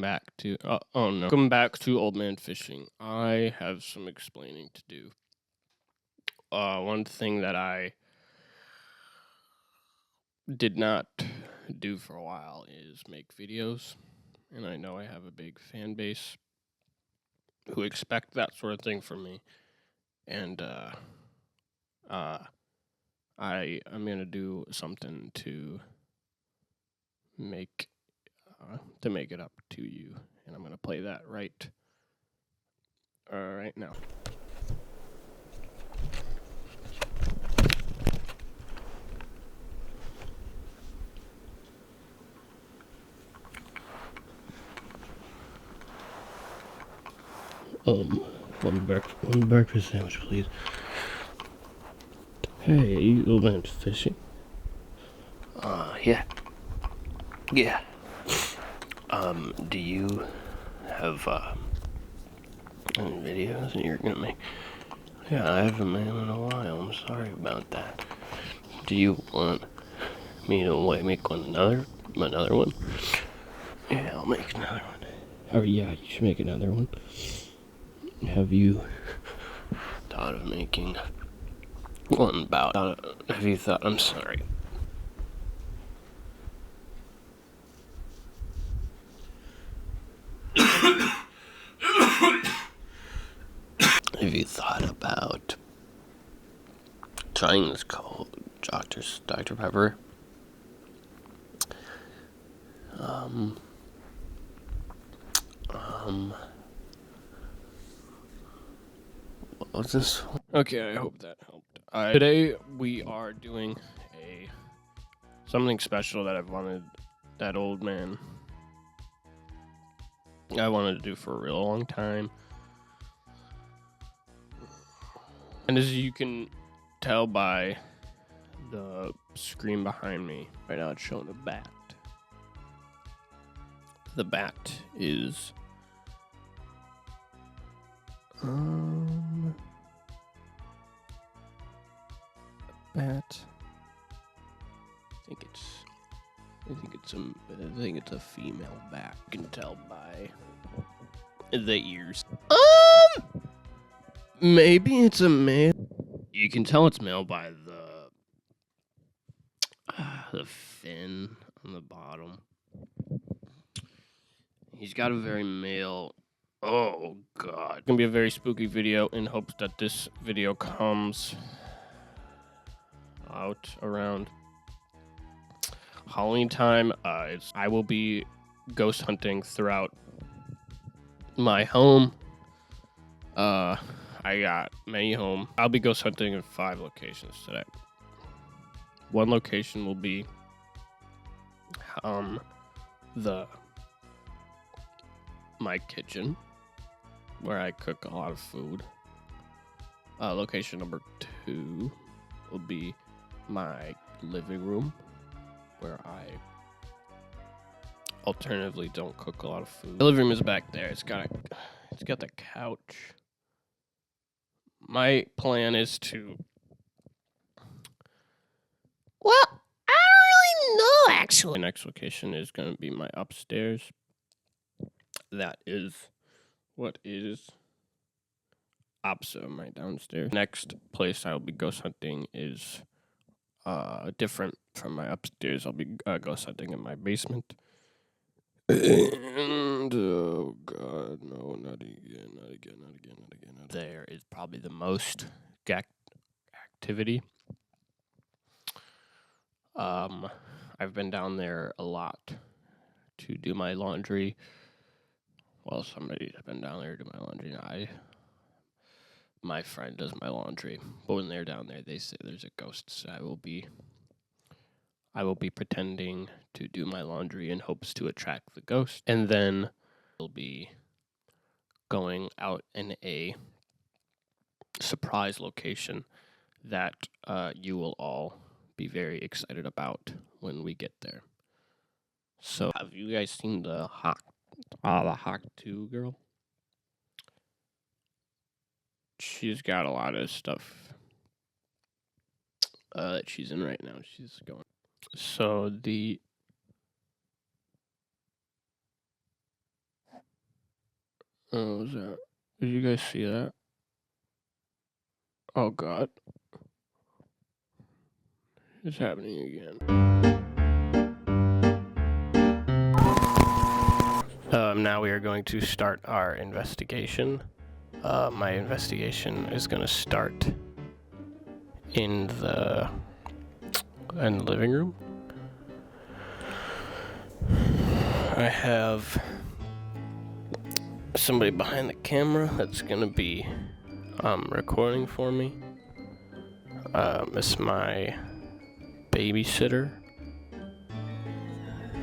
welcome back to welcome back to Old Man Fishing. I have some explaining to do. One thing that I did not do for a while is make videos, and I know I have a big fan base who expect that sort of thing from me, and I'm gonna do something to make it up to you, and I'm gonna play that right now. One breakfast sandwich, please. Hey, you went fishing? Yeah. Yeah. Do you have, any videos that you're gonna make? Yeah, I haven't made them in a while. I'm sorry about that. Do you want me to make another one? Yeah, I'll make another one. Oh, yeah, you should make another one. Have you thought of making one about, have you thought, I'm sorry. Have you thought about trying this called Dr. Pepper? What's this? Okay, I hope that helped. Today we are doing something special that that old man I wanted to do for a real long time. And as you can tell by the screen behind me, right now it's showing a bat. The bat is bat. I think it's a female bat. You can tell by the ears. Maybe it's a male. You can tell it's male by the fin on the bottom. He's got a very male. Oh God! It's gonna be a very spooky video. In hopes that this video comes out around Halloween time. I will be ghost hunting throughout my home. I got many home. I'll be ghost hunting in 5 locations today. One location will be my kitchen, where I cook a lot of food. Location number 2 will be my living room, where I alternatively don't cook a lot of food. The living room is back there. It's got the couch. My plan is to. Well, I don't really know actually. My next location is going to be my upstairs. That is what is opposite of my downstairs. Next place I will be ghost hunting is different from my upstairs. I'll be ghost hunting in my basement. And oh God, no, not again. There is probably the most activity. I've been down there a lot to do my laundry. Well, somebody's been down there to do my laundry. My friend does my laundry, but when they're down there, they say there's a ghost. So I will be pretending to do my laundry in hopes to attract the ghost, and then we'll be going out in a surprise location that you will all be very excited about when we get there. So, have you guys seen the Hawk 2 girl? She's got a lot of stuff that she's in right now. She's going. So Oh, what was that? Did you guys see that? Oh God. It's happening again. Now we are going to start our investigation. My investigation is going to start in the living room. I have somebody behind the camera that's going to be recording for me. It's my babysitter.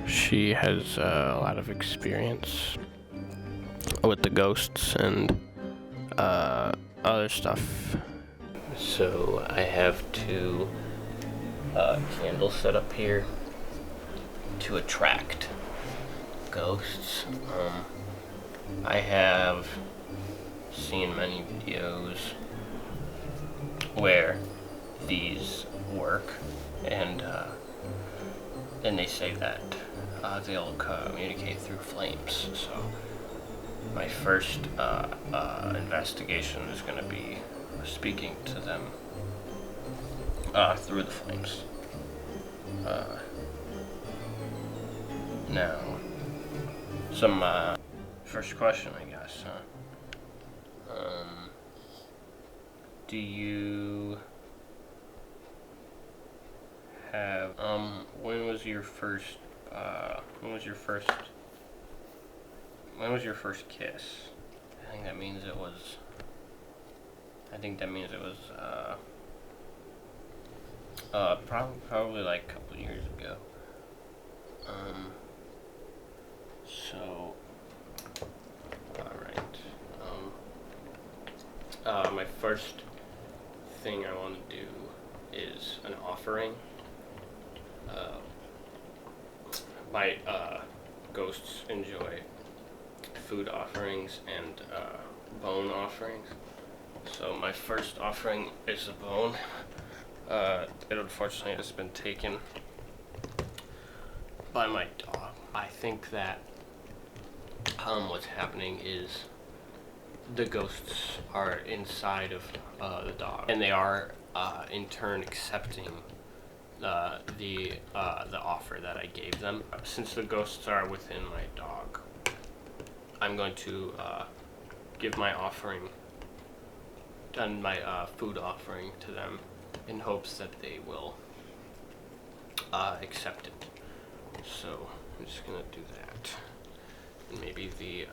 She has a lot of experience with the ghosts and other stuff. So I have two candles set up here to attract ghosts. I have seen many videos where these work, and they say that they'll communicate through flames. So my first investigation is going to be speaking to them through the flames. Now, some first question, I guess. Do you have when was your first kiss? I think that means it was probably like a couple years ago. So alright. My first thing I want to do is an offering. My ghosts enjoy food offerings and bone offerings. So my first offering is a bone. It unfortunately has been taken by my dog. I think that what's happening is the ghosts are inside of the dog, and they are in turn accepting the offer that I gave them. Since the ghosts are within my dog, I'm going to give my offering, done my food offering to them, in hopes that they will accept it. So I'm just gonna do that, and maybe the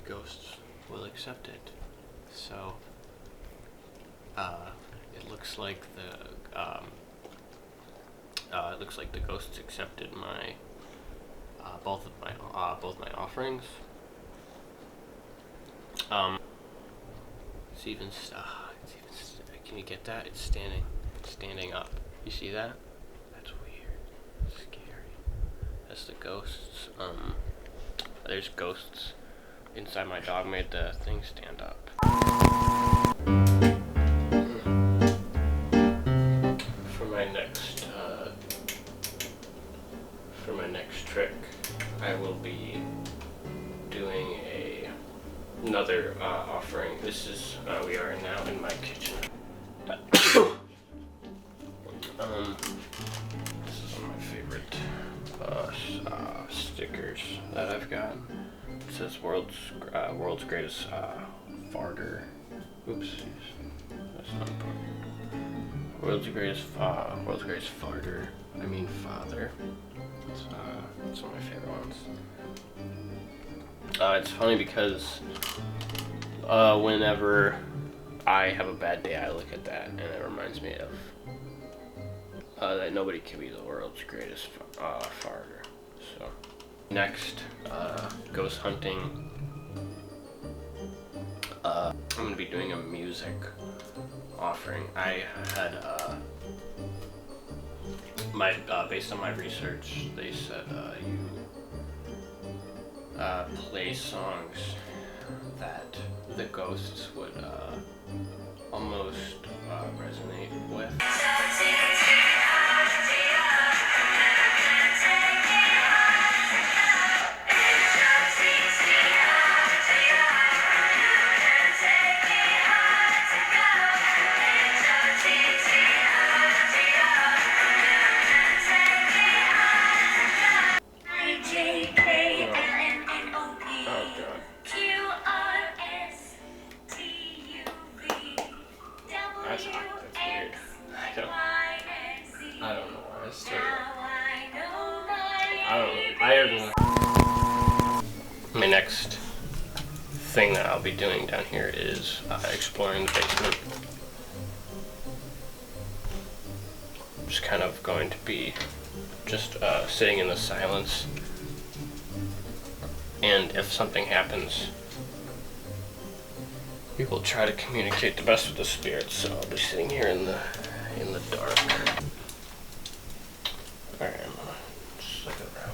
ghosts will accept it. So it looks like the ghosts accepted my both my offerings. It's even can you get that? It's standing up. You see that? That's weird. Scary. That's the ghosts. There's ghosts inside my dog. Made the thing stand up. For my next trick, I will be doing another offering. This is we are now in my kitchen. This is one of my favorite stickers that I've got. It says world's greatest farter. Oops, that's not important. World's greatest farter. I mean father. It's one of my favorite ones. It's funny because whenever I have a bad day, I look at that and it reminds me of that nobody can be the world's greatest farter. So next, ghost hunting. I'm gonna be doing a music offering. I had based on my research, they said you play songs that the ghosts would almost resonate with. That's weird. I don't know why it's still. My next thing that I'll be doing down here is exploring the basement. I'm just kind of going to be just sitting in the silence, and if something happens, we will try to communicate the best with the spirits. So I'll be sitting here in the dark. All right, I'm gonna just look around.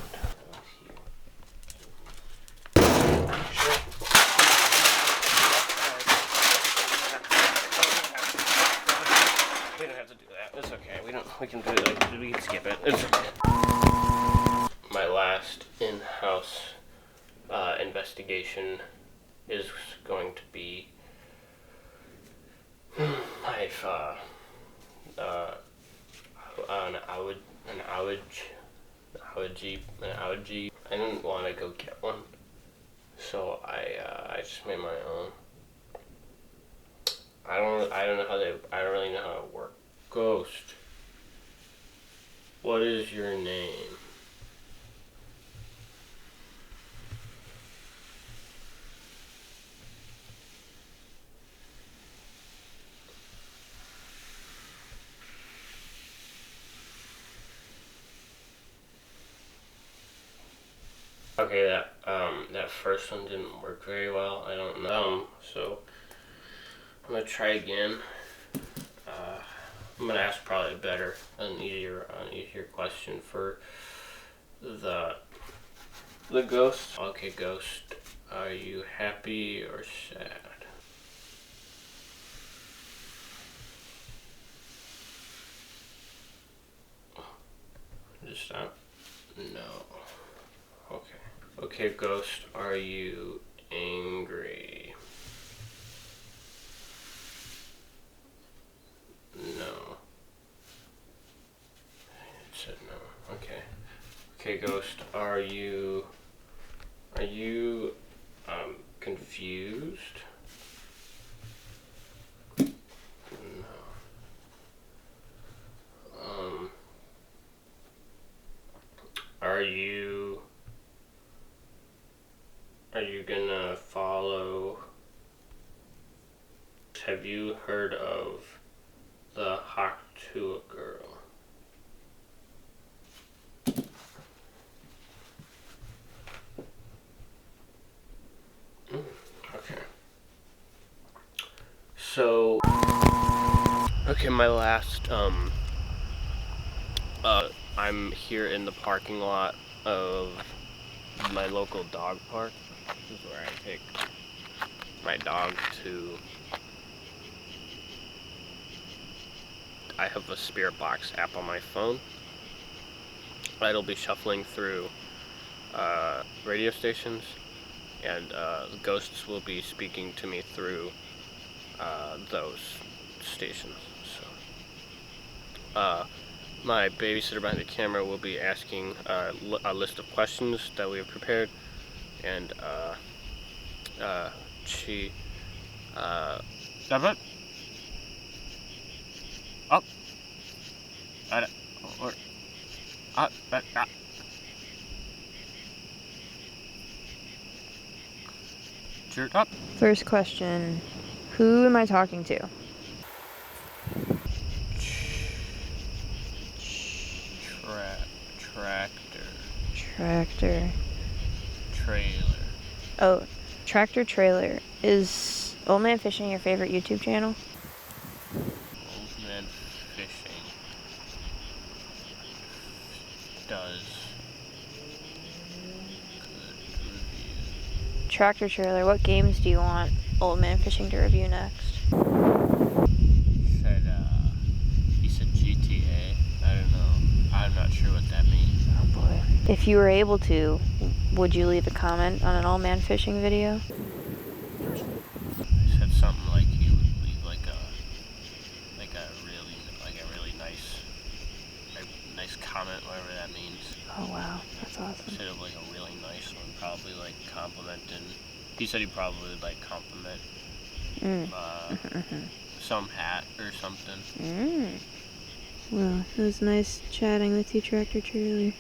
We don't have to do that. It's okay. We can do it. Like, we can skip it. It's okay. My last in-house investigation is going to be. I've an Audi. I didn't want to go get one, so I just made my own. I don't really know how to work. Ghost, what is your name? Okay, that first one didn't work very well. I don't know. So I'm gonna try again. I'm gonna ask probably an easier question for the ghost. Okay, ghost, are you happy or sad? Just stop. No. Okay. Okay, ghost, are you angry? No. It said no. Okay. Okay, ghost, are you confused? No. Are you gonna follow? Have you heard of the Haktua girl? Okay. So, okay, my last, I'm here in the parking lot of my local dog park. This is where I take my dog to. I have a Spirit Box app on my phone. It'll be shuffling through radio stations, and ghosts will be speaking to me through those stations. So, my babysitter behind the camera will be asking a list of questions that we have prepared, and she. Stop it. Up. Up. First question, who am I talking to? Tractor. Trailer. Oh, Tractor Trailer. Is Old Man Fishing your favorite YouTube channel? Old Man Fishing does good reviews. Tractor Trailer, what games do you want Old Man Fishing to review next? He said GTA. I don't know. I'm not sure what that means. Oh boy. If you were able to, would you leave a comment on an Old Man Fishing video? He said something like he would leave like a really nice comment, whatever that means. Oh wow, that's awesome. Instead of like a really nice one, probably like complimenting. He said he probably would like compliment some hat or something. Well, it was nice chatting with you, Tractor Trailer.